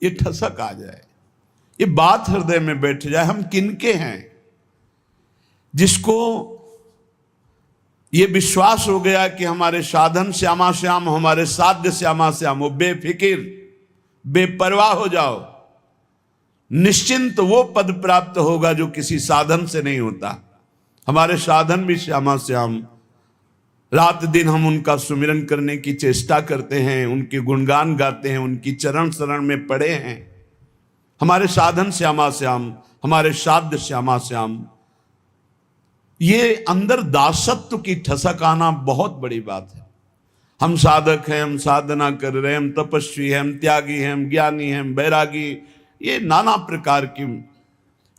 ये ठसक आ जाए, ये बात हृदय में बैठ जाए, हम किनके हैं। जिसको ये विश्वास हो गया कि हमारे साधन श्यामा श्याम, हमारे साध्य श्यामा श्याम, वो बेफिकिर बेपरवाह हो जाओ, निश्चिंत वो पद प्राप्त होगा जो किसी साधन से नहीं होता। हमारे साधन भी श्यामा श्याम, रात दिन हम उनका सुमिरन करने की चेष्टा करते हैं, उनके गुणगान गाते हैं, उनकी चरण शरण में पड़े हैं। हमारे साधन श्यामा श्याम, हमारे साध्य श्यामा श्याम। ये अंदर दासत्व की ठसक आना बहुत बड़ी बात है। हम साधक हैं, हम साधना कर रहे हैं, हम तपस्वी हैं, हम त्यागी हैं, हम ज्ञानी हैं, हम बैरागी, ये नाना प्रकार की,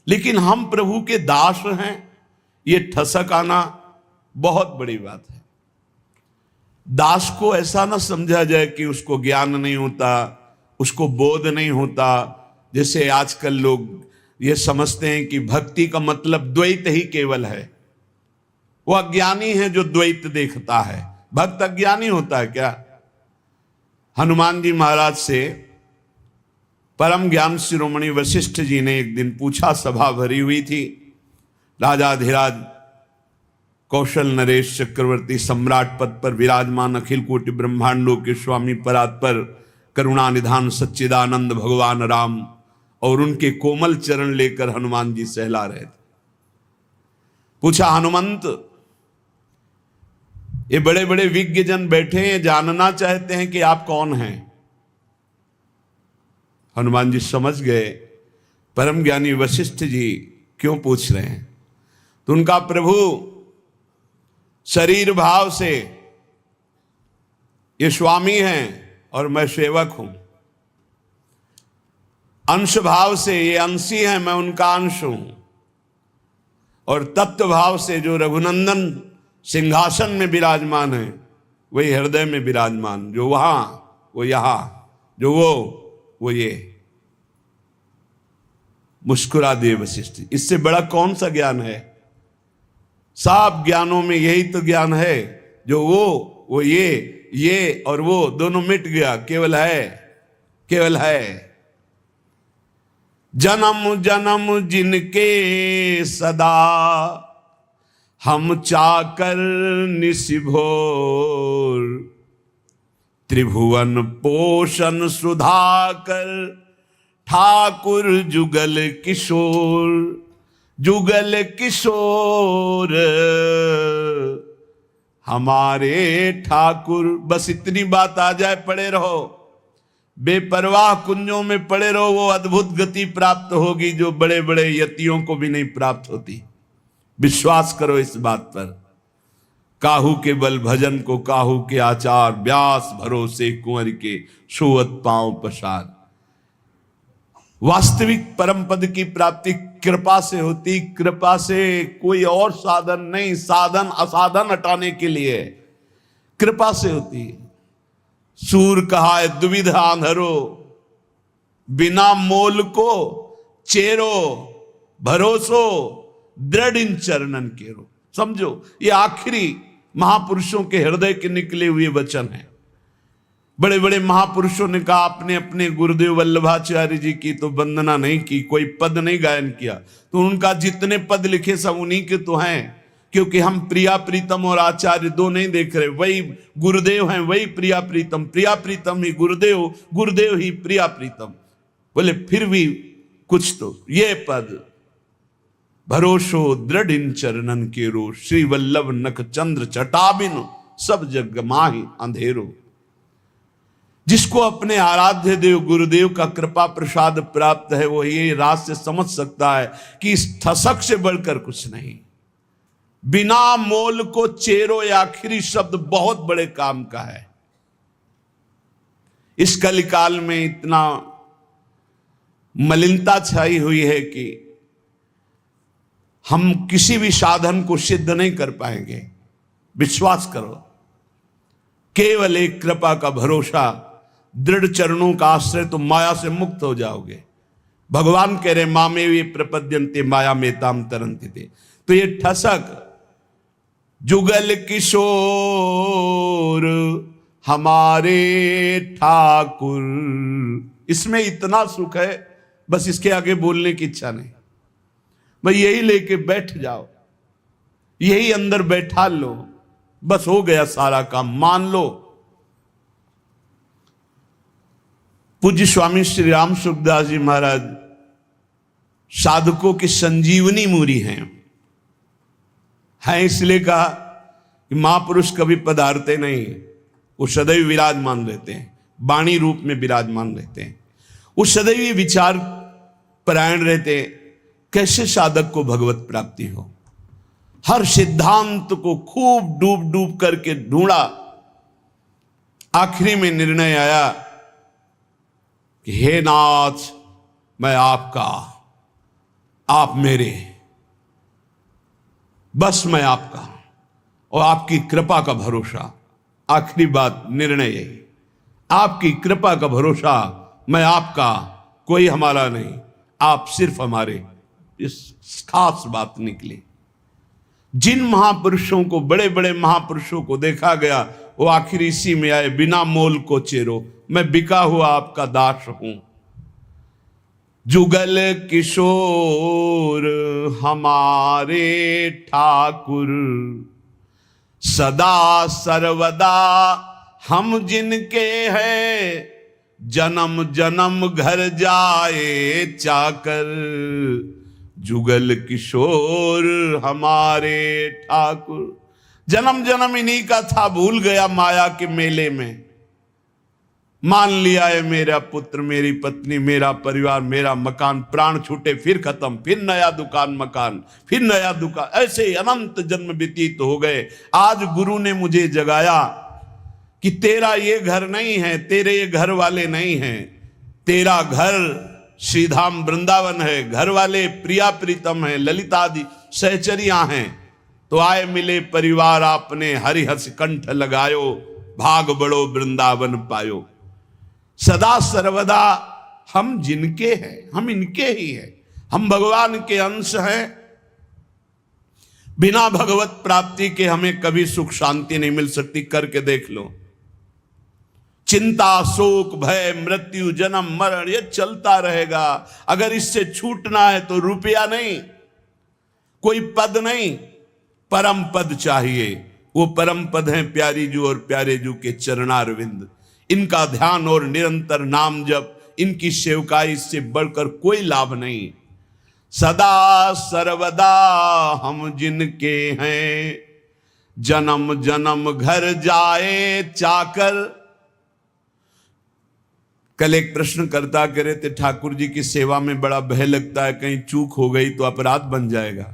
लेकिन हम प्रभु के दास हैं, ये ठसक आना बहुत बड़ी बात है। दास को ऐसा ना समझा जाए कि उसको ज्ञान नहीं होता, उसको बोध नहीं होता। जैसे आजकल लोग ये समझते हैं कि भक्ति का मतलब द्वैत ही केवल है। वो अज्ञानी है जो द्वैत देखता है। भक्त अज्ञानी होता है क्या? हनुमान जी महाराज से परम ज्ञान शिरोमणि वशिष्ठ जी ने एक दिन पूछा, सभा भरी हुई थी, राजाधिराज कौशल नरेश चक्रवर्ती सम्राट पद पर विराजमान, अखिल कोटि ब्रह्मांडों के स्वामी परात्पर करुणा निधान सच्चिदानंद भगवान राम, और उनके कोमल चरण लेकर हनुमान जी सहला रहे थे। पूछा, हनुमंत, ये बड़े बड़े विज्ञ जन बैठे हैं, जानना चाहते हैं कि आप कौन हैं। हनुमान जी समझ गए परम ज्ञानी वशिष्ठ जी क्यों पूछ रहे हैं। तो उनका, प्रभु शरीर भाव से ये स्वामी हैं और मैं सेवक हूं, अंश भाव से ये अंशी हैं, मैं उनका अंश हूं, और तत्व भाव से जो रघुनंदन सिंहासन में विराजमान है वही हृदय में विराजमान, जो वहां वो यहां, जो वो ये। मुस्कुरा दिए वशिष्ठ। इससे बड़ा कौन सा ज्ञान है? सब ज्ञानों में यही तो ज्ञान है, जो वो ये और वो दोनों मिट गया, केवल है, केवल है। जन्म जन्म जिनके सदा हम चाकर निशिभोर, त्रिभुवन पोषण सुधाकर ठाकुर जुगल किशोर, जुगल किशोर हमारे ठाकुर। बस इतनी बात आ जाए, पड़े रहो, बेपरवाह कुंजों में पड़े रहो, वो अद्भुत गति प्राप्त होगी जो बड़े बड़े यतियों को भी नहीं प्राप्त होती। विश्वास करो इस बात पर। काहू के बल भजन को काहू के आचार, व्यास भरोसे कुंवर के सोवत पांव पसार। वास्तविक परम पद की प्राप्ति कृपा से होती, कृपा से, कोई और साधन नहीं। साधन असाधन हटाने के लिए कृपा से होती है। सूर कहा है दुविधा आंधरो, बिना मोल को चेरो, भरोसो दृढ़ इन चरणन केरो। समझो, ये आखिरी महापुरुषों के हृदय के निकले हुए वचन हैं। बड़े बड़े महापुरुषों ने कहा, अपने अपने गुरुदेव वल्लभाचार्य जी की तो वंदना नहीं की, कोई पद नहीं गायन किया, तो उनका जितने पद लिखे सब उन्हीं के तो हैं, क्योंकि हम प्रिया प्रीतम और आचार्य दो नहीं देख रहे। वही गुरुदेव हैं, वही प्रिया प्रीतम, प्रिया प्रीतम ही गुरुदेव, गुरुदेव ही प्रिया प्रीतम। बोले फिर भी कुछ तो ये पद, भरोसो दृढ़ इन चरणन केरो, श्री वल्लभ नख चंद्र चटाबिन सब जग माहि अंधेरो। जिसको अपने आराध्य देव गुरुदेव का कृपा प्रसाद प्राप्त है, वो ये रात से समझ सकता है कि इस ठसक से बढ़कर कुछ नहीं। बिना मोल को चेरो, ये आखिरी शब्द बहुत बड़े काम का है। इस कलिकाल में इतना मलिनता छाई हुई है कि हम किसी भी साधन को सिद्ध नहीं कर पाएंगे। विश्वास करो, केवल एक कृपा का भरोसा, दृढ़ चरणों का आश्रय, तो माया से मुक्त हो जाओगे। भगवान कह रहे मामे वे प्रपद्यन्ते माया में ताम तरन्ति थे। तो ये ठसक, जुगल किशोर हमारे ठाकुर, इसमें इतना सुख है, बस इसके आगे बोलने की इच्छा नहीं। भाई यही लेके बैठ जाओ, यही अंदर बैठा लो, बस हो गया सारा काम, मान लो। पूज्य स्वामी श्री राम सुखदास जी महाराज साधकों की संजीवनी मूरी हैं। इसलिए कहा कि महापुरुष कभी पधारते नहीं, वो सदैव विराजमान रहते हैं, वाणी रूप में विराजमान रहते हैं, वो सदैव विचार परायण रहते हैं। कैसे साधक को भगवत प्राप्ति हो, हर सिद्धांत को खूब डूब डूब करके ढूंढा, आखिरी में निर्णय आया कि हे नाथ, मैं आपका, आप मेरे, बस मैं आपका और आपकी कृपा का भरोसा। आखिरी बात, निर्णय यही, आपकी कृपा का भरोसा, मैं आपका, कोई हमारा नहीं, आप सिर्फ हमारे। इस खास बात निकली। जिन महापुरुषों को, बड़े बड़े महापुरुषों को देखा गया, वो आखिर इसी में आए, बिना मोल को चेरो, मैं बिका हुआ आपका दास हूं। जुगल किशोर हमारे ठाकुर, सदा सर्वदा हम जिनके हैं, जन्म जन्म घर जाए चाकर। जुगल किशोर हमारे ठाकुर, जन्म जन्म इन्हीं का था, भूल गया माया के मेले में। मान लिया है मेरा पुत्र, मेरी पत्नी, मेरा परिवार, मेरा मकान, प्राण छूटे फिर खत्म, फिर नया दुकान मकान, फिर नया दुकान, ऐसे अनंत जन्म व्यतीत हो गए। आज गुरु ने मुझे जगाया कि तेरा ये घर नहीं है, तेरे ये घर वाले नहीं हैं, तेरा घर श्रीधाम वृंदावन है, घर वाले प्रिया प्रीतम है, ललितादि सहचरियां हैं। तो आए मिले परिवार आपने, हरिहस कंठ लगायो, भाग बड़ो वृंदावन पायो। सदा सर्वदा हम जिनके हैं, हम इनके ही हैं, हम भगवान के अंश हैं। बिना भगवत प्राप्ति के हमें कभी सुख शांति नहीं मिल सकती। करके देख लो, चिंता शोक भय मृत्यु जन्म मरण ये चलता रहेगा। अगर इससे छूटना है तो रुपया नहीं, कोई पद नहीं, परम पद चाहिए। वो परम पद हैं प्यारी जू और प्यारे जू के चरणारविंद। इनका ध्यान और निरंतर नाम जप, इनकी सेवकाई, इससे बढ़कर कोई लाभ नहीं। सदा सर्वदा हम जिनके हैं, जन्म जन्म घर जाए चाकर। कल एक प्रश्न करता कह रहे थे, ठाकुर जी की सेवा में बड़ा भय लगता है, कहीं चूक हो गई तो अपराध बन जाएगा।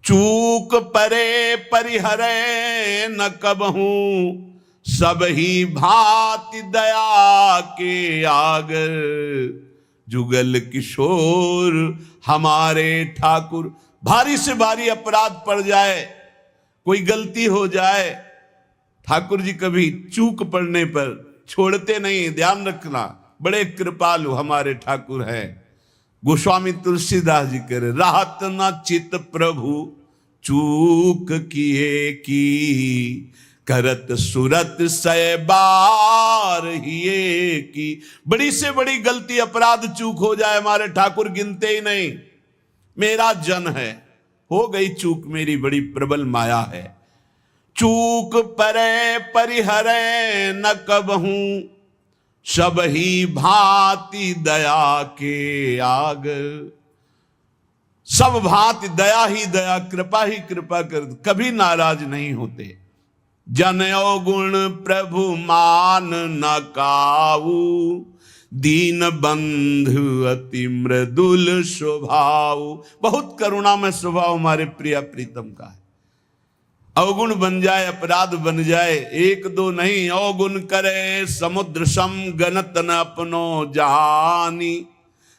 चूक परे परिहरे न कबहूं, सब ही भांति दया के आगर। जुगल किशोर हमारे ठाकुर। भारी से भारी अपराध पड़ जाए, कोई गलती हो जाए, ठाकुर जी कभी चूक पड़ने पर छोड़ते नहीं, ध्यान रखना। बड़े कृपालु हमारे ठाकुर हैं। गोस्वामी तुलसीदास जी कह रहे, राहत न चित प्रभु चूक किए की, करत सुरत सै बार हिये की। बड़ी से बड़ी गलती अपराध चूक हो जाए, हमारे ठाकुर गिनते ही नहीं। मेरा जन है, हो गई चूक, मेरी बड़ी प्रबल माया है। चूक परे परिहरे न कबहूं, सब ही भांति दया के आग। सब भांति दया ही दया, कृपा ही कृपा कर, कभी नाराज नहीं होते। जनयो गुण प्रभु मान न काऊ, दीन बंधु अति मृदुल स्वभाव। बहुत करुणा में स्वभाव हमारे प्रिया प्रीतम का है। अवगुण बन जाए, अपराध बन जाए, एक दो नहीं, अवगुण करे समुद्र सम, गणत न अपनो जहानी।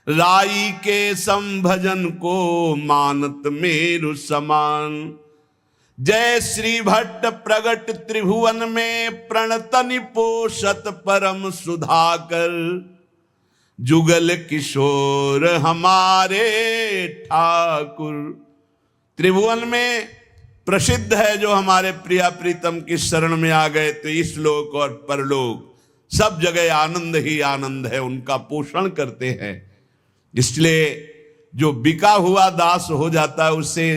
राई के संभजन को मानत मेरु समान। जय श्री भट्ट प्रगट त्रिभुवन में, प्रणतनि पोषत परम सुधाकर। जुगल किशोर हमारे ठाकुर। त्रिभुवन में प्रसिद्ध है जो हमारे प्रिया प्रीतम की शरण में आ गए तो इस लोक और परलोक सब जगह आनंद ही आनंद है, उनका पोषण करते हैं। इसलिए जो बिका हुआ दास हो जाता है उसे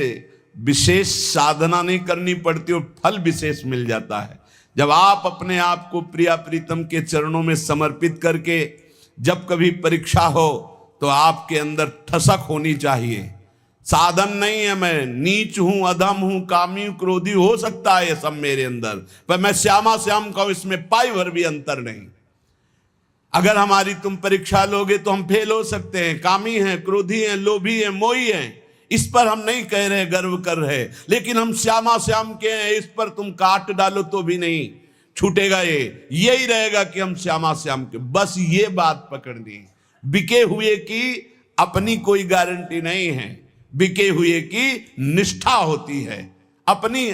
विशेष साधना नहीं करनी पड़ती और फल विशेष मिल जाता है। जब आप अपने आप को प्रिया प्रीतम के चरणों में समर्पित करके जब कभी परीक्षा हो तो आपके अंदर ठसक होनी चाहिए। साधन नहीं है, मैं नीच हूं, अधम हूं, कामी हूं, क्रोधी हो सकता है ये सब मेरे अंदर, पर मैं श्यामा श्याम का इसमें पाई भर भी अंतर नहीं। अगर हमारी तुम परीक्षा लोगे तो हम फेल हो सकते हैं, कामी हैं, क्रोधी हैं, लोभी हैं, मोही हैं, इस पर हम नहीं कह रहे गर्व कर रहे, लेकिन हम श्यामा श्याम के हैं, इस पर तुम काट डालो तो भी नहीं छूटेगा। यही रहेगा कि हम श्यामा श्याम के, बस ये बात पकड़नी। बिके हुए की अपनी कोई गारंटी नहीं है, बिके हुए की निष्ठा होती है अपनी।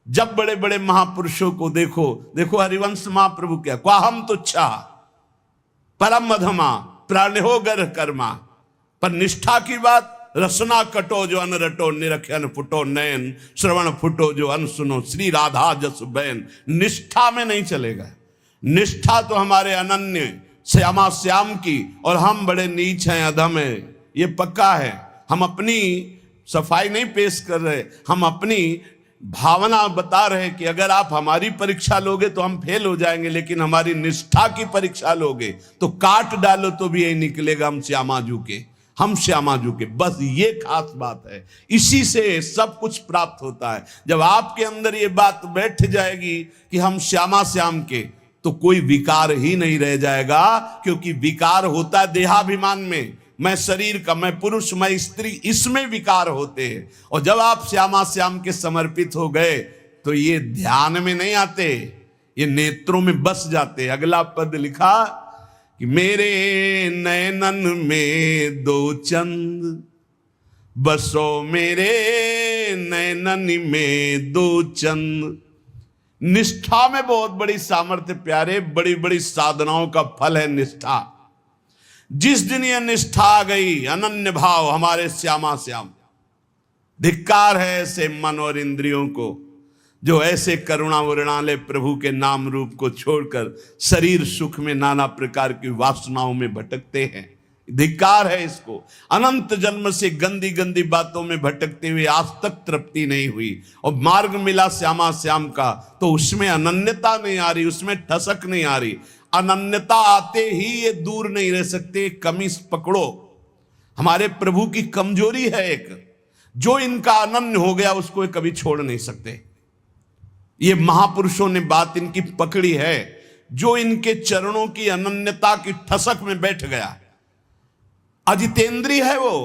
जब बड़े बड़े महापुरुषों को देखो, देखो हरिवंश महाप्रभु क्या, क्वाहम तुच्छा परम अधमा प्राणहो गर्ह कर्मा, पर निष्ठा की बात, रसना कटो जो अन रटो, निरखन फुटो नयन, श्रवण फुटो जो अन सुनो, श्री राधा जस बैन। निष्ठा में नहीं चलेगा। निष्ठा तो हमारे अनन्य श्यामा श्याम की, और हम बड़े नीच हैं, अधम हैं, ये पक्का है। हम अपनी सफाई नहीं पेश कर रहे, हम अपनी भावना बता रहे कि अगर आप हमारी परीक्षा लोगे तो हम फेल हो जाएंगे, लेकिन हमारी निष्ठा की परीक्षा लोगे तो काट डालो तो भी यही निकलेगा, हम श्यामाजू के, हम श्यामाजू के। बस ये खास बात है, इसी से सब कुछ प्राप्त होता है। जब आपके अंदर ये बात बैठ जाएगी कि हम श्यामा श्याम के, तो कोई विकार ही नहीं रह जाएगा, क्योंकि विकार होता है देहाभिमान में, मैं शरीर का, मैं पुरुष, मैं स्त्री, इसमें विकार होते हैं। और जब आप श्यामा श्याम के समर्पित हो गए तो ये ध्यान में नहीं आते, ये नेत्रों में बस जाते। अगला पद लिखा कि मेरे नयनन में दो चंद बसो, मेरे नयनन में दो चंद। निष्ठा में बहुत बड़ी सामर्थ्य प्यारे, बड़ी बड़ी साधनाओं का फल है निष्ठा। जिस दिन यह निष्ठा आ गई, अनन्य भाव हमारे श्यामा श्याम, धिक्कार है ऐसे मन और इंद्रियों को जो ऐसे करुणा वर्णाले प्रभु के नाम रूप को छोड़कर शरीर सुख में नाना प्रकार की वासनाओं में भटकते हैं। धिक्कार है इसको। अनंत जन्म से गंदी गंदी बातों में भटकते हुए आज तक तृप्ति नहीं हुई, और मार्ग मिला श्यामा श्याम का तो उसमें अनन्यता नहीं आ रही, उसमें ठसक नहीं आ रही। अनन्यता आते ही ये दूर नहीं रह सकते। कमी पकड़ो, हमारे प्रभु की कमजोरी है एक, जो इनका अनन्य हो गया उसको कभी छोड़ नहीं सकते। ये महापुरुषों ने बात इनकी पकड़ी है, जो इनके चरणों की अनन्यता की ठसक में बैठ गया। अजितेंद्रीय है वो,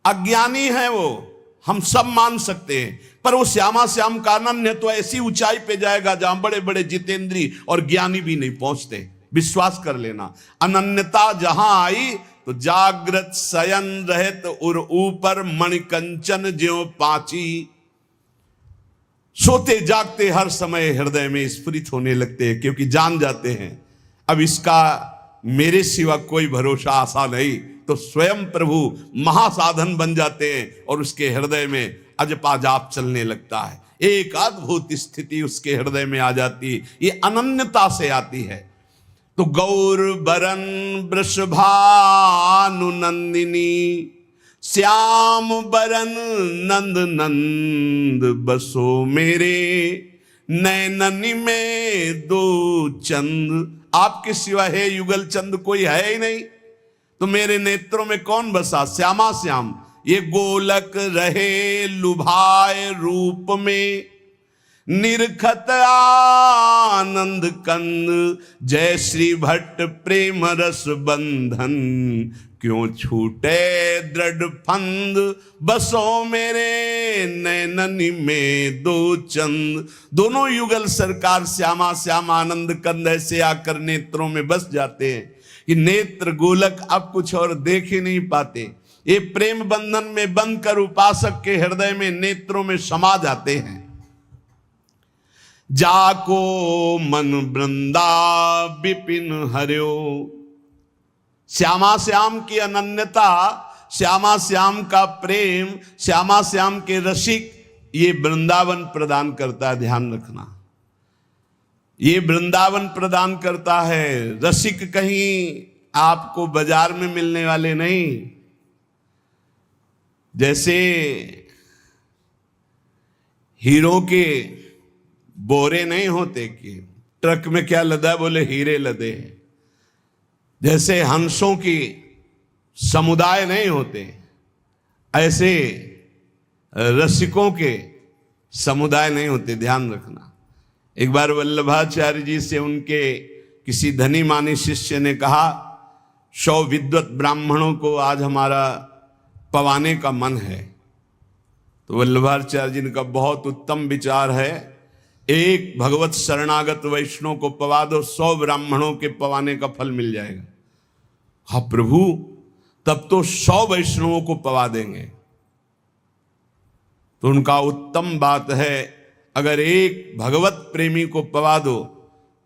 अज्ञानी है वो, हम सब मान सकते हैं, पर वो श्यामा श्याम का अनन्य तो ऐसी ऊंचाई पे जाएगा जहां बड़े बड़े जितेंद्री और ज्ञानी भी नहीं पहुंचते। विश्वास कर लेना, अनन्यता जहां आई तो जागृत शयन रहत उर ऊपर मणिकंचन ज्यों पांची। सोते जागते हर समय हृदय में स्फुरित होने लगते हैं, क्योंकि जान जाते हैं अब इसका मेरे सिवा कोई भरोसा आशा नहीं। तो स्वयं प्रभु महासाधन बन जाते हैं और उसके हृदय में अजपा जाप चलने लगता है। एक अद्भुत स्थिति उसके हृदय में आ जाती है, ये अनन्यता से आती है। तो गौर बरन वृषभानु नंदिनी, श्याम बरन नंद नंद बसो, मेरे नैननी में दो चंद। आपके सिवा है युगल चंद कोई है ही नहीं, तो मेरे नेत्रों में कौन बसा? श्यामा श्याम। ये गोलक रहे लुभाए रूप में, निरखत आनंद कंद, जय श्री भट्ट प्रेम रस बंधन, क्यों छूटे दृढ़ फंद, बसो मेरे नैननी में दो चंद। दोनों युगल सरकार श्यामा श्याम आनंद कंद ऐसे आकर नेत्रों में बस जाते हैं कि नेत्र गोलक अब कुछ और देख ही नहीं पाते। ये प्रेम बंधन में बंद कर उपासक के हृदय में नेत्रों में समा जाते हैं। जाको मन वृंदा विपिन हरियो, श्यामा श्याम की अनन्यता, श्यामा श्याम का प्रेम, श्यामा श्याम के रसिक, ये वृंदावन प्रदान करता है। ध्यान रखना, ये वृंदावन प्रदान करता है। रसिक कहीं आपको बाजार में मिलने वाले नहीं। जैसे हीरो के बोरे नहीं होते कि ट्रक में क्या लदा, बोले हीरे लदे। जैसे हंसों की समुदाय नहीं होते, ऐसे रसिकों के समुदाय नहीं होते, ध्यान रखना। एक बार वल्लभाचार्य जी से उनके किसी धनी मानी शिष्य ने कहा, 100 विद्वत ब्राह्मणों को आज हमारा पवाने का मन है। तो वल्लभाचार्य जी ने कहा, बहुत उत्तम विचार है, एक भगवत शरणागत वैष्णव को पवा दो, 100 ब्राह्मणों के पवाने का फल मिल जाएगा। हाँ प्रभु, तब तो 100 वैष्णवों को पवा देंगे। तो उनका उत्तम बात है, अगर एक भगवत प्रेमी को पवा दो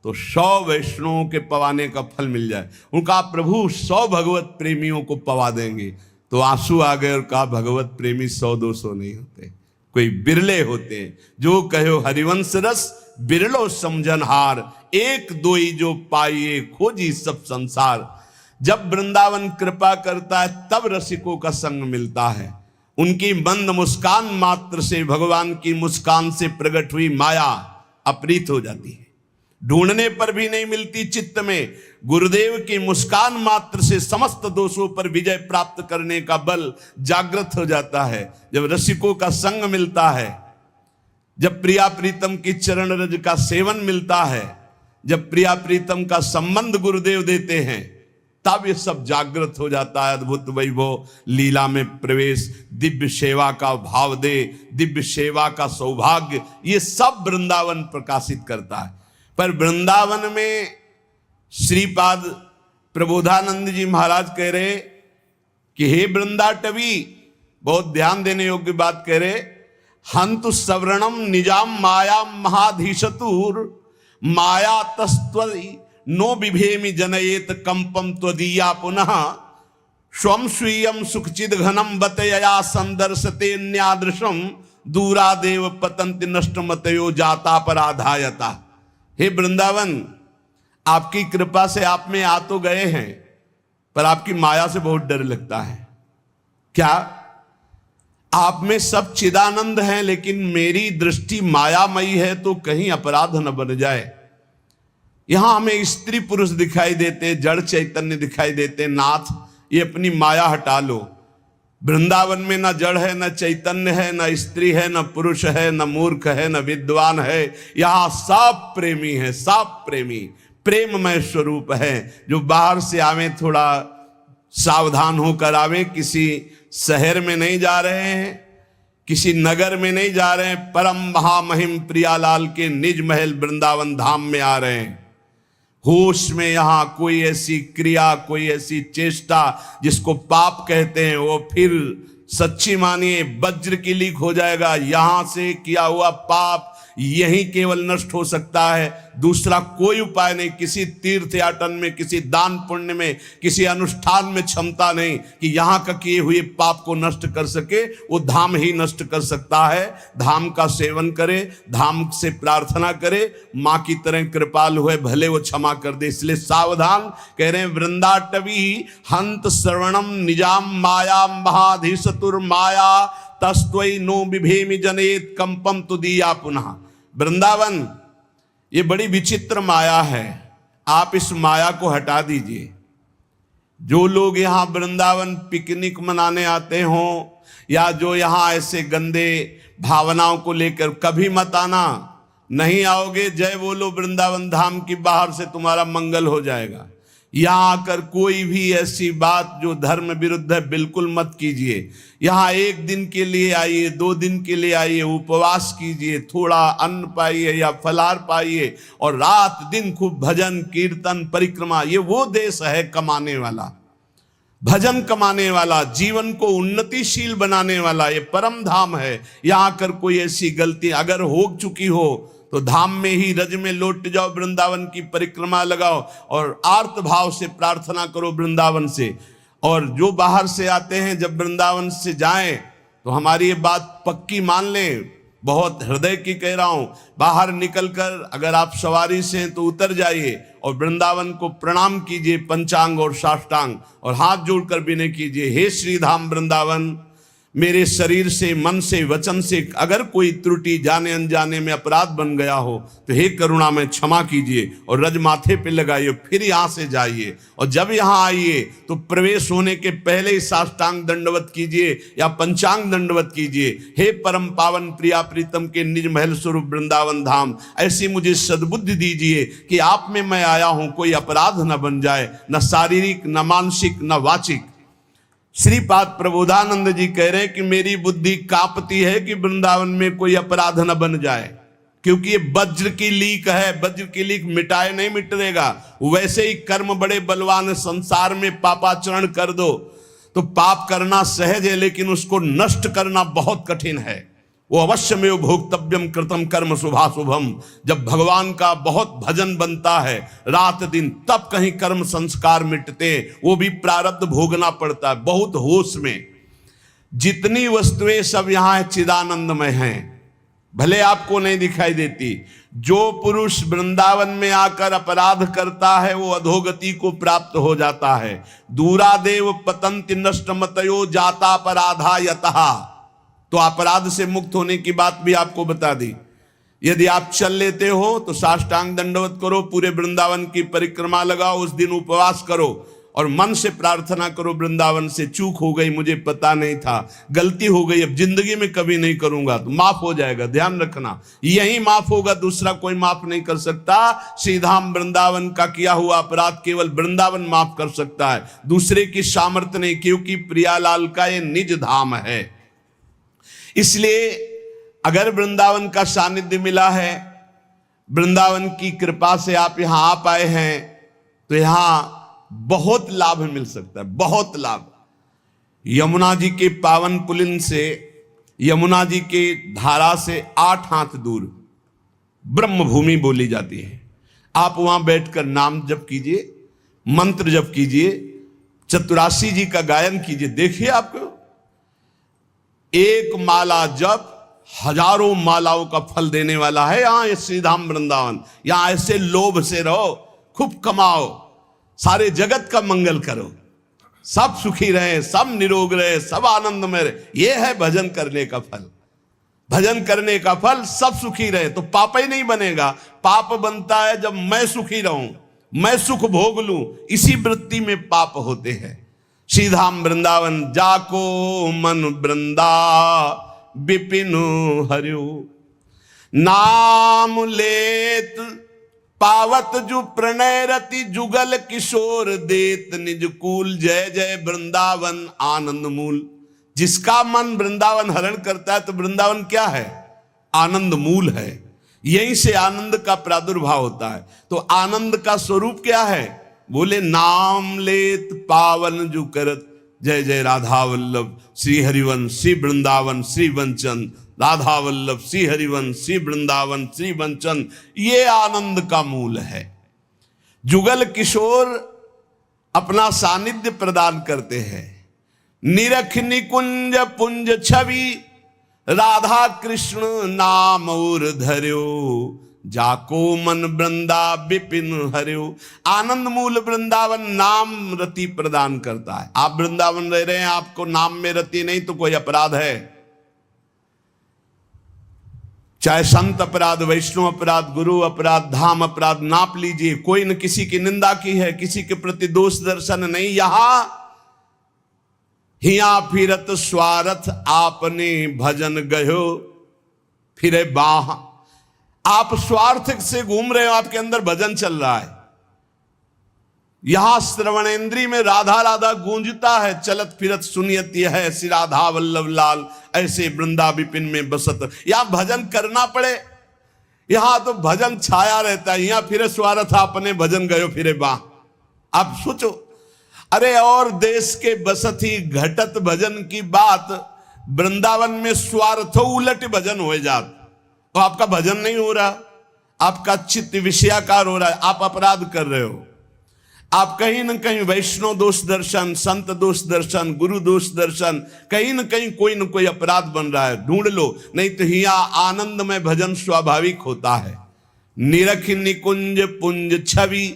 तो 100 वैष्णवों के पवाने का फल मिल जाए। उनका प्रभु 100 भगवत प्रेमियों को पवा देंगे। तो आंसू आ गए और कहा, भगवत प्रेमी 100-200 नहीं होते, कोई बिरले होते हैं। जो कहो हरिवंश रस बिरलो समझनहार, एक दोई जो पाइए खोजी सब संसार। जब वृंदावन कृपा करता है तब रसिकों का संग मिलता है। उनकी मंद मुस्कान मात्र से भगवान की मुस्कान से प्रकट हुई माया अपरीत हो जाती है, ढूंढने पर भी नहीं मिलती चित्त में। गुरुदेव की मुस्कान मात्र से समस्त दोषों पर विजय प्राप्त करने का बल जागृत हो जाता है। जब रसिकों का संग मिलता है, जब प्रिया प्रीतम की चरण रज का सेवन मिलता है, जब प्रिया प्रीतम का संबंध गुरुदेव देते हैं, तब ये सब जागृत हो जाता है। अद्भुत वैभव लीला में प्रवेश, दिव्य सेवा का भाव दे, दिव्य सेवा का सौभाग्य, ये सब वृंदावन प्रकाशित करता है। पर वृंदावन में श्रीपाद प्रबोधानंद जी महाराज कह रहे कि हे वृंदाटवी, बहुत ध्यान देने योग्य बात कह रहे, हंतु सवर्णम निजाम माया महाधीशतुर माया तस्त्वि नो बिभेमि जनयेत कंपम त्वदीया पुनः स्वम स्वीयम सुखचिद घनम बतया संदर्शते न्यादृशम दूरादेव पतंति नष्टमतयो जाता पराधायता। हे वृंदावन, आपकी कृपा से आप में आ तो गए हैं, पर आपकी माया से बहुत डर लगता है। क्या आप में सब चिदानंद हैं, लेकिन मेरी दृष्टि मायामयी है, तो कहीं अपराध न बन जाए। यहां हमें स्त्री पुरुष दिखाई देते, जड़ चैतन्य दिखाई देते। नाथ, ये अपनी माया हटा लो। वृंदावन में न जड़ है, न चैतन्य है, न स्त्री है, न पुरुष है, न मूर्ख है, न विद्वान है। यहां सब प्रेमी है, सब प्रेमी प्रेममय स्वरूप है। जो बाहर से आवे थोड़ा सावधान होकर आवे। किसी शहर में नहीं जा रहे हैं, किसी नगर में नहीं जा रहे हैं, परम महामहिम प्रियालाल के निज महल वृंदावन धाम में आ रहे हैं। होश में यहां कोई ऐसी क्रिया, कोई ऐसी चेष्टा जिसको पाप कहते हैं, वो फिर सच्ची मानिए वज्र की लीक हो जाएगा। यहां से किया हुआ पाप यही केवल नष्ट हो सकता है, दूसरा कोई उपाय नहीं। किसी तीर्थ याटन में, किसी दान पुण्य में, किसी अनुष्ठान में क्षमता नहीं कि यहां का किए हुए पाप को नष्ट कर सके। वो धाम ही नष्ट कर सकता है। धाम का सेवन करे, धाम से प्रार्थना करे, मां की तरह कृपालु है, भले वो क्षमा कर दे। इसलिए सावधान कह रहे हैं, वृंदाटवी हंत श्रवणम निजाम माया महाधीशतुर माया तस्त्वई नो बिभेमि जनेत कंपम तुदीया पुनः। वृंदावन ये बड़ी विचित्र माया है, आप इस माया को हटा दीजिए। जो लोग यहाँ वृंदावन पिकनिक मनाने आते हों, या जो यहाँ ऐसे गंदे भावनाओं को लेकर, कभी मत आना। नहीं आओगे, जय बोलो वृंदावन धाम की, बाहर से तुम्हारा मंगल हो जाएगा। यहाँ आकर कोई भी ऐसी बात जो धर्म विरुद्ध है बिल्कुल मत कीजिए। यहाँ 1 दिन के लिए आइए, 2 दिन के लिए आइए, उपवास कीजिए, थोड़ा अन्न पाइए या फलाहार पाइए, और रात दिन खूब भजन कीर्तन परिक्रमा। ये वो देश है कमाने वाला, भजन कमाने वाला, जीवन को उन्नतिशील बनाने वाला। ये परम धाम है। यहाँ आकर कोई ऐसी गलती अगर हो चुकी हो तो धाम में ही रज में लौट जाओ, वृंदावन की परिक्रमा लगाओ और आर्त भाव से प्रार्थना करो वृंदावन से। और जो बाहर से आते हैं, जब वृंदावन से जाएं तो हमारी ये बात पक्की मान लें, बहुत हृदय की कह रहा हूं, बाहर निकलकर अगर आप सवारी से हैं तो उतर जाइए और वृंदावन को प्रणाम कीजिए, पंचांग और साष्टांग, और हाथ जोड़कर विनय कीजिए, हे श्री धाम वृंदावन, मेरे शरीर से, मन से, वचन से अगर कोई त्रुटि जाने अनजाने में अपराध बन गया हो तो हे करुणा में क्षमा कीजिए, और रज माथे पे लगाइए, फिर यहाँ से जाइए, और जब यहाँ आइए तो प्रवेश होने के पहले ही साष्टांग दंडवत कीजिए या पंचांग दंडवत कीजिए। हे परम पावन प्रिया प्रीतम के निज महल स्वरूप वृंदावन धाम, ऐसी मुझे सद्बुद्धि दीजिए कि आप में मैं आया हूं, कोई अपराध न बन जाए, न शारीरिक, न मानसिक, न वाचिक। श्रीपाद प्रबोधानंद जी कह रहे हैं कि मेरी बुद्धि कांपती है कि वृंदावन में कोई अपराध न बन जाए, क्योंकि ये वज्र की लीक है, वज्र की लीक मिटाए नहीं मिटेगा। वैसे ही कर्म बड़े बलवान, संसार में पापाचरण कर दो तो पाप करना सहज है, लेकिन उसको नष्ट करना बहुत कठिन है। वो अवश्य में भोक्तव्यम कृतम कर्म शुभाशुभम, जब भगवान का बहुत भजन बनता है रात दिन, तब कहीं कर्म संस्कार मिटते, वो भी प्रारब्ध भोगना पड़ता है। बहुत होश में, जितनी वस्तुएं सब यहाँ चिदानंदमय हैं, भले आपको नहीं दिखाई देती। जो पुरुष वृंदावन में आकर अपराध करता है वो अधोगति को प्राप्त हो जाता है। दूरादेव पतंति नष्ट मतयो जाता अपराधा यतः, तो अपराध से मुक्त होने की बात भी आपको बता दी। यदि आप चल लेते हो तो साष्टांग दंडवत करो, पूरे वृंदावन की परिक्रमा लगाओ, उस दिन उपवास करो और मन से प्रार्थना करो, वृंदावन से चूक हो गई, मुझे पता नहीं था, गलती हो गई, अब जिंदगी में कभी नहीं करूंगा, तो माफ हो जाएगा। ध्यान रखना, यही माफ होगा, दूसरा कोई माफ नहीं कर सकता। श्रीधाम वृंदावन का किया हुआ अपराध केवल वृंदावन माफ कर सकता है, दूसरे की सामर्थ्य नहीं, क्योंकि प्रियालाल का ये निज धाम है। इसलिए अगर वृंदावन का सानिध्य मिला है, वृंदावन की कृपा से आप यहां आ पाए हैं, तो यहां बहुत लाभ मिल सकता है, बहुत लाभ। यमुना जी के पावन पुलिन से, यमुना जी के धारा से 8 हाथ दूर ब्रह्म भूमि बोली जाती है। आप वहां बैठकर नाम जप कीजिए, मंत्र जप कीजिए, चतुरासी जी का गायन कीजिए। देखिए आपको एक माला जप हजारों मालाओं का फल देने वाला है यहां श्रीधाम वृंदावन। यहां ऐसे लोभ से रहो, खूब कमाओ, सारे जगत का मंगल करो, सब सुखी रहे, सब निरोग रहे, सब आनंद में रहे। यह है भजन करने का फल। भजन करने का फल सब सुखी रहे तो पाप ही नहीं बनेगा। पाप बनता है जब मैं सुखी रहूं, मैं सुख भोग लूं, इसी वृत्ति में पाप होते हैं। श्रीधाम वृंदावन जाको मन वृंदा विपिन हरियो, नाम लेत पावत जु प्रणय रति, जुगल किशोर देत निज कूल, जय जय वृंदावन आनंद मूल। जिसका मन वृंदावन हरण करता है तो वृंदावन क्या है? आनंद मूल है। यहीं से आनंद का प्रादुर्भाव होता है। तो आनंद का स्वरूप क्या है? बोले नाम लेत पावन जु करत, जय जय राधा वल्लभ श्री हरिवंश श्री वृंदावन श्री वंचन, राधा वल्लभ श्री हरिवंश श्री वृंदावन श्री वंचन। ये आनंद का मूल है। जुगल किशोर अपना सानिध्य प्रदान करते हैं। निरख निकुंज पुंज छवि, राधा कृष्ण नाम और धर्यो, जाको मन वृंदा विपिन हरियो। आनंद मूल वृंदावन नाम रति प्रदान करता है। आप वृंदावन रह रहे हैं, आपको नाम में रति नहीं तो कोई अपराध है। चाहे संत अपराध, वैष्णव अपराध, गुरु अपराध, धाम अपराध नाप लीजिए, कोई न किसी की निंदा की है, किसी के प्रति दोष दर्शन नहीं। यहां हिया फिरत स्वार्थ आपने भजन गयो फिरे बाह। आप स्वार्थ से घूम रहे हो, आपके अंदर भजन चल रहा है। यहां श्रवणेंद्री में राधा राधा गूंजता है, चलत फिरत सुनियत यह है श्री राधा वल्लभ लाल, ऐसे वृंदा विपिन में बसत। यहां भजन करना पड़े, यहां तो भजन छाया रहता है। यहां फिरे स्वार्थ आपने भजन गयो फिरे बाह। आप सोचो, अरे और देश के बसत ही घटत भजन की बात, वृंदावन में स्वार्थ उलट भजन हो जात, तो आपका भजन नहीं हो रहा, आपका चित्त विषयाकार हो रहा है, आप अपराध कर रहे हो। आप कहीं न कहीं वैष्णव दोष दर्शन, संत दोष दर्शन, गुरु दोष दर्शन, कहीं न कहीं कोई न कोई अपराध बन रहा है, ढूंढ लो, नहीं तो हिया आनंद में भजन स्वाभाविक होता है। निरख निकुंज पुंज छवि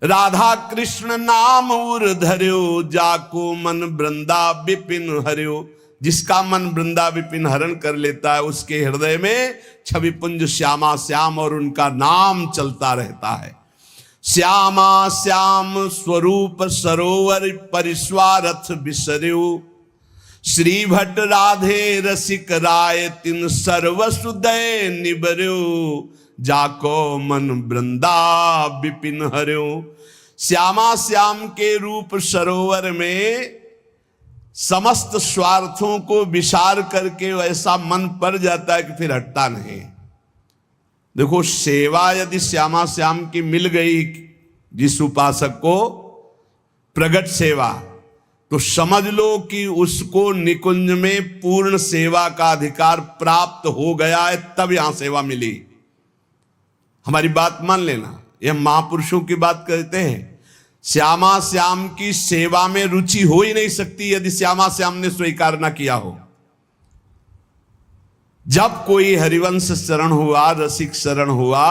राधा कृष्ण नाम उर धर्यो, जाको मन वृंदा विपिन हर्यो। जिसका मन वृंदा विपिन हरण कर लेता है, उसके हृदय में छवि पुंज श्यामा श्याम और उनका नाम चलता रहता है। श्यामा श्याम स्वरूप सरोवर परिस्वारथ बिसर्यो, श्री भट्ट राधे रसिक राय तिन सर्वसुदय निबर्यो, जाको मन वृंदा विपिन हर्यो। श्यामा श्याम के रूप सरोवर में समस्त स्वार्थों को विसार करके ऐसा मन पड़ जाता है कि फिर हटता नहीं। देखो, सेवा यदि श्यामा श्याम की मिल गई जिस उपासक को, प्रगट सेवा, तो समझ लो कि उसको निकुंज में पूर्ण सेवा का अधिकार प्राप्त हो गया है, तब यहां सेवा मिली। हमारी बात मान लेना, यह महापुरुषों की बात कहते हैं। श्यामा श्याम की सेवा में रुचि हो ही नहीं सकती यदि श्यामा श्याम ने स्वीकार ना किया हो। जब कोई हरिवंश शरण हुआ, रसिक शरण हुआ,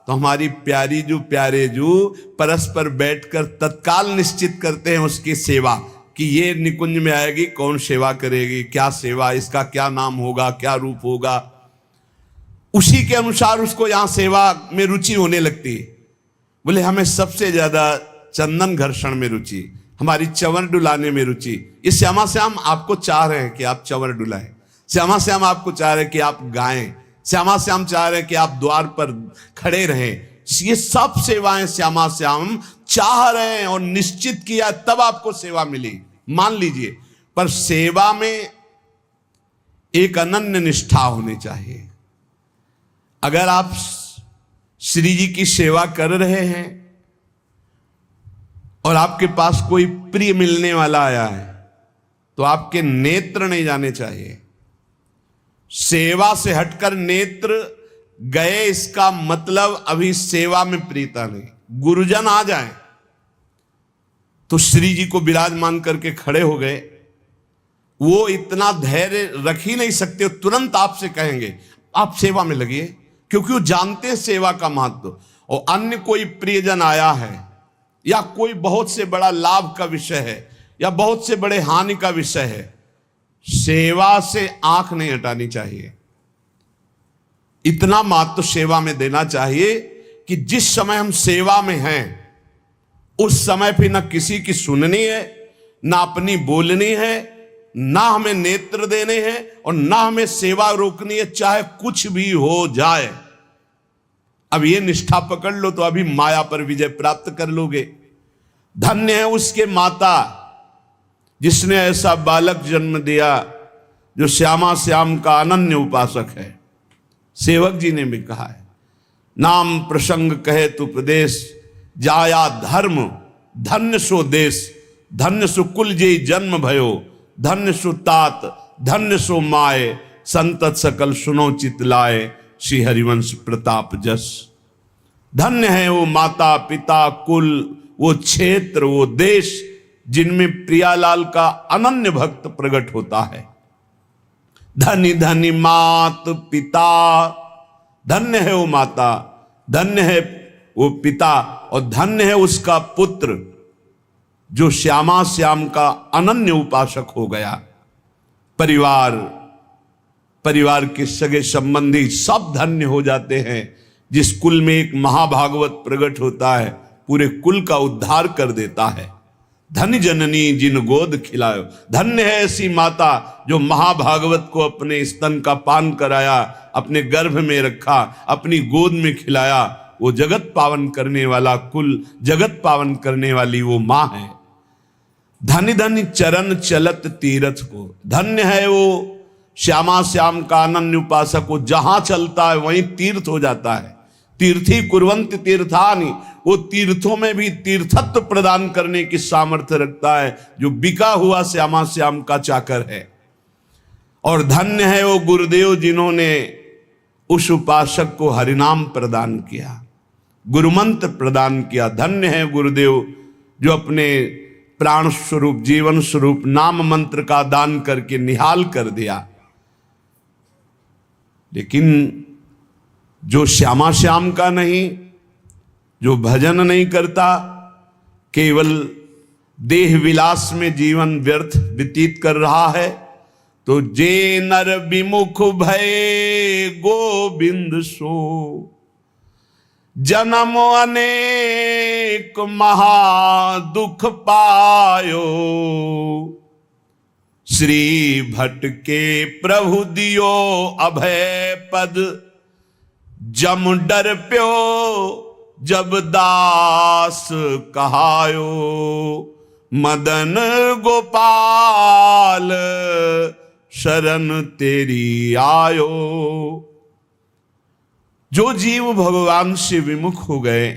तो हमारी प्यारी जो प्यारे जो परस्पर बैठकर तत्काल निश्चित करते हैं उसकी सेवा, कि ये निकुंज में आएगी, कौन सेवा करेगी, क्या सेवा, इसका क्या नाम होगा, क्या रूप होगा। उसी के अनुसार उसको यहां सेवा में रुचि होने लगती है। बोले हमें सबसे ज्यादा चंदन घर्षण में रुचि, हमारी चंवर डुलाने में रुचि। ये श्यामा श्याम आपको चाह रहे हैं कि आप चंवर डुलाएं, श्यामा श्याम आपको चाह रहे हैं कि आप गाएं, श्यामा श्याम चाह रहे हैं कि आप द्वार पर खड़े रहें। ये सब सेवाएं श्यामा श्याम चाह रहे हैं और निश्चित किया तब आपको सेवा मिली, मान लीजिए। पर सेवा में एक अनन्य निष्ठा होनी चाहिए। अगर आप श्री जी की सेवा कर रहे हैं और आपके पास कोई प्रिय मिलने वाला आया है, तो आपके नेत्र नहीं जाने चाहिए। सेवा से हटकर नेत्र गए, इसका मतलब अभी सेवा में प्रीता नहीं। गुरुजन आ जाए तो श्री जी को विराजमान करके खड़े हो गए, वो इतना धैर्य रख ही नहीं सकते, तुरंत आपसे कहेंगे आप सेवा में लगिए, क्योंकि वो जानते हैं सेवा का महत्व। और अन्य कोई प्रियजन आया है या कोई बहुत से बड़ा लाभ का विषय है या बहुत से बड़े हानि का विषय है, सेवा से आंख नहीं हटानी चाहिए। इतना महत्व सेवा में देना चाहिए कि जिस समय हम सेवा में हैं उस समय फिर ना किसी की सुननी है, ना अपनी बोलनी है, ना हमें नेत्र देने हैं और ना हमें सेवा रोकनी है, चाहे कुछ भी हो जाए। अब ये निष्ठा पकड़ लो तो अभी माया पर विजय प्राप्त कर लोगे। धन्य है उसके माता जिसने ऐसा बालक जन्म दिया जो श्यामा श्याम का अनन्य उपासक है। सेवक जी ने भी कहा है, नाम प्रसंग कहे तु प्रदेश, जाया धर्म धन्य सो देश, धन्य सो कुल जे जन्म भयो, धन्य सो तात धन्य सो माए, संतत सकल सुनो चित लाए, श्री हरिवंश प्रताप जस। धन्य है वो माता पिता कुल, वो क्षेत्र, वो देश जिनमें प्रियालाल का अनन्य भक्त प्रकट होता है। धनी धनी मात पिता, धन्य है वो माता, धन्य है वो पिता और धन्य है उसका पुत्र जो श्यामा श्याम का अनन्य उपासक हो गया। परिवार के सगे संबंधी सब धन्य हो जाते हैं। जिस कुल में एक महाभागवत प्रकट होता है, पूरे कुल का उद्धार कर देता है। धन्य जननी जिन गोद खिलायो, धन्य है ऐसी माता जो महाभागवत को अपने स्तन का पान कराया, अपने गर्भ में रखा, अपनी गोद में खिलाया। वो जगत पावन करने वाला कुल, जगत पावन करने वाली वो मां है। धन्य धन्य चरण चलत तीर्थ को, धन्य है वो श्यामा श्याम का अनन्य उपासक को, जहां चलता है वहीं तीर्थ हो जाता है। तीर्थी कुर्वन्त तीर्थानि, वो तीर्थों में भी तीर्थत्व प्रदान करने की सामर्थ्य रखता है जो बिका हुआ श्यामा श्याम का चाकर है। और धन्य है वो गुरुदेव जिन्होंने उस उपासक को हरिनाम प्रदान किया। गुरुमंत्र प्रदान किया। धन्य है गुरुदेव जो अपने प्राण स्वरूप जीवन स्वरूप नाम मंत्र का दान करके निहाल कर दिया। लेकिन जो श्यामा श्याम का नहीं, जो भजन नहीं करता, केवल देह विलास में जीवन व्यर्थ व्यतीत कर रहा है, तो जे नर विमुख भय गोविंद सो, जन्म अनेक महा दुख पायो, श्री भट्ट के प्रभु दियो अभय पद, जम डर प्यो जब दास कहायो, मदन गोपाल शरण तेरी आयो। जो जीव भगवान से विमुख हो गए,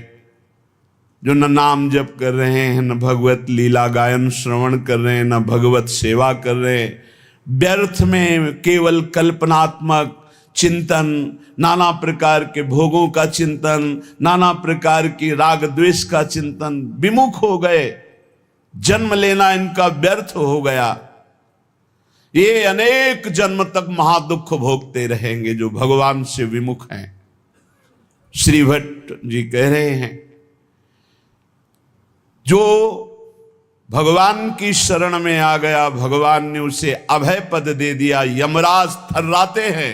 जो न नाम जप कर रहे हैं, न भगवत लीला गायन श्रवण कर रहे हैं, न भगवत सेवा कर रहे हैं, व्यर्थ में केवल कल्पनात्मक चिंतन, नाना प्रकार के भोगों का चिंतन, नाना प्रकार की राग द्वेष का चिंतन, विमुख हो गए, जन्म लेना इनका व्यर्थ हो गया। ये अनेक जन्म तक महादुख भोगते रहेंगे जो भगवान से विमुख हैं। श्री भट्ट जी कह रहे हैं, जो भगवान की शरण में आ गया, भगवान ने उसे अभय पद दे दिया। यमराज थर्राते हैं,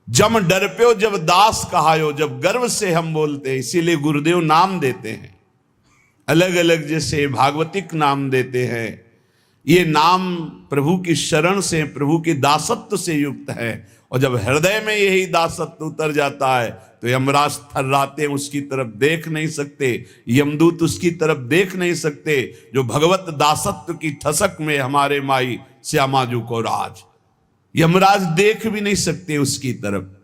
जम डर प्यो जब दास कहायो, जब गर्व से हम बोलते हैं, इसीलिए गुरुदेव नाम देते हैं, अलग अलग जैसे भागवतिक नाम देते हैं। ये नाम प्रभु की शरण से, प्रभु की दासत्व से युक्त है। और जब हृदय में यही दासत्व उतर जाता है तो यमराज थर्राते, उसकी तरफ देख नहीं सकते, यमदूत उसकी तरफ देख नहीं सकते। जो भगवत दासत्व की ठसक में हमारे माई श्यामा जू को राज, यमराज देख भी नहीं सकते उसकी तरफ।